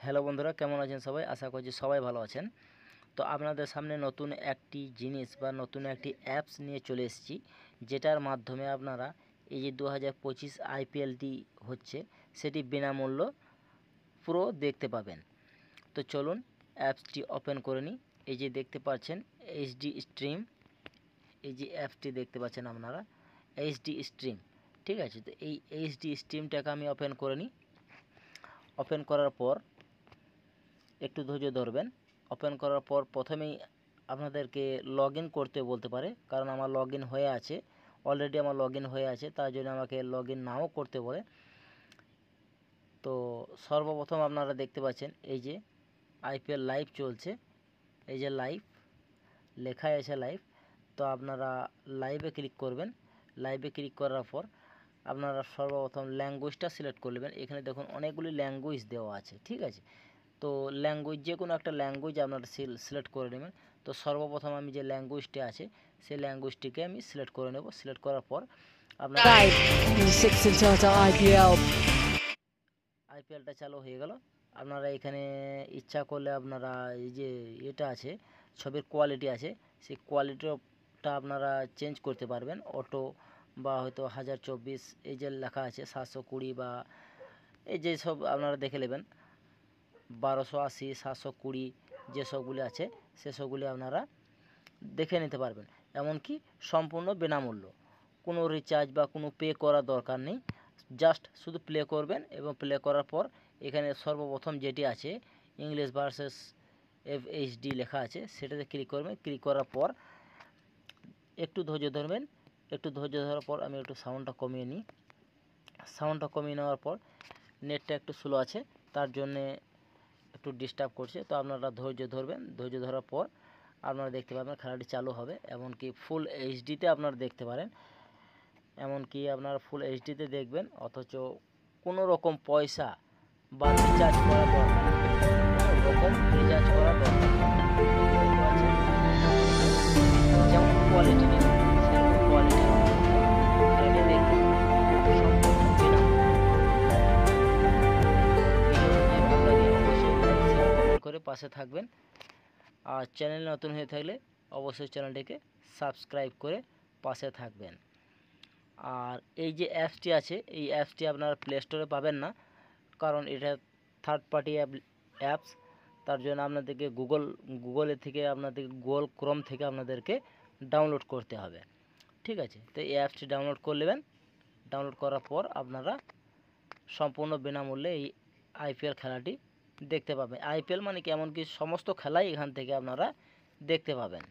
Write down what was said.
Hello বন্ধুরা, কেমন আছেন সবাই? আশা করছি সবাই ভালো আছেন। তো আপনাদের সামনে নতুন একটি জিনিস বা নতুন একটি অ্যাপস নিয়ে চলে এসেছি, যেটার মাধ্যমে আপনারা এই যে 2025 আইপিএলটি হচ্ছে সেটি বিনামূল্য পুরো দেখতে পাবেন। তো চলুন অ্যাপসটি ওপেন করে নিই। এই যে দেখতে পাচ্ছেন এইচডি স্ট্রিম, এই যে অ্যাপসটি দেখতে পাচ্ছেন আপনারা এইচডি স্ট্রিম, ঠিক আছে। তো এই এইচডি স্ট্রিমটাকে আমি ওপেন করে নিই। ওপেন করার পর একটু ধৈর্য ধরবেন। ওপেন করার পর প্রথমেই আপনাদেরকে লগ ইন করতে বলতে পারে, কারণ আমার লগ ইন হয়ে আছে, অলরেডি আমার লগ ইন হয়ে আছে, তার জন্য আমাকে লগ ইন নাও করতে বলে। তো সর্বপ্রথম আপনারা দেখতে পাচ্ছেন এই যে আইপিএল লাইভ চলছে, এই যে লাইভ লেখাই আছে লাইভ। তো আপনারা লাইভে ক্লিক করবেন। লাইভে ক্লিক করার পর আপনারা সর্বপ্রথম ল্যাঙ্গুয়েজটা সিলেক্ট করে নেবেন। এখানে দেখুন অনেকগুলি ল্যাঙ্গুয়েজ দেওয়া আছে, ঠিক আছে। তো ল্যাঙ্গুয়েজ যে কোনো একটা ল্যাঙ্গুয়েজ আপনারা সিলেক্ট করে নেবেন। তো সর্বপ্রথম আমি যে ল্যাঙ্গুয়েজটি আছে সেই ল্যাঙ্গুয়েজটিকে আমি সিলেক্ট করে নেব। সিলেক্ট করার পর আপনারা আইপিএলটা চালু হয়ে গেল। আপনারা এখানে ইচ্ছা করলে আপনারা এই যে এটা আছে ছবির কোয়ালিটি আছে, সেই কোয়ালিটিটা আপনারা চেঞ্জ করতে পারবেন। অটো বা হয়তো 1024 এই যে লেখা আছে 720 বা এই যে সব আপনারা দেখে নেবেন 1280 720 যেসবগুলি আছে সেসবগুলি আপনারা দেখে নিতে পারবেন। এমনকি সম্পূর্ণ বিনামূল্য, কোনো রিচার্জ বা কোনো পে করার দরকার নেই। জাস্ট শুধু প্লে করবেন এবং প্লে করার পর এখানে সর্বপ্রথম যেটি আছে ইংলিশ ভার্সেস এফএইচডি লেখা আছে, সেটাতে ক্লিক করবেন। ক্লিক করার পর একটু ধৈর্য ধরবেন। একটু ধৈর্য ধরার পর আমি একটু সাউন্ডটা কমিয়ে নিই। সাউন্ডটা কমিয়ে নেওয়ার পর নেটটা একটু স্লো আছে, তার জন্যে একটু ডিস্টার্ব করছে। তো আপনারা ধৈর্য ধরবেন। ধৈর্য ধরার পর আপনারা দেখতে পাবেন খেলাটি চালু হবে। এমনকি ফুল এইচডিতে আপনারা দেখতে পারেন, এমনকি আপনারা ফুল এইচডিতে দেখবেন, অথচ কোনো রকম পয়সা বা রিচার্জ করা দরকার নেই। কোনো রকম রিচার্জ করা দরকার নেই। যেমন কোয়ালিটি নেই সেরকম কোয়ালিটি খেলাটি দেখতে সম্পূর্ণ বিনামূল্যে। করে পাশে থাকবেন। আর চ্যানেল নতুন হয়ে থাকলে অবশ্যই চ্যানেলটিকে সাবস্ক্রাইব করে পাশে থাকবেন। আর এই যে অ্যাপসটি আছে এই অ্যাপসটি আপনারা প্লে স্টোরে পাবেন না, কারণ এটা থার্ড পার্টি অ্যাপস। তার জন্য আপনাদেরকে গুগলের থেকে আপনাদেরকে গুগল ক্রোম থেকে আপনাদেরকে ডাউনলোড করতে হবে, ঠিক আছে। তো এই অ্যাপসটি ডাউনলোড করে নেবেন। ডাউনলোড করার পর আপনারা সম্পূর্ণ বিনামূল্যে এই আইপিএল খেলাটি দেখতে পাবেন। আইপিএল মানে কি, এমনকি সমস্ত খেলাই এখান থেকে আপনারা দেখতে পাবেন।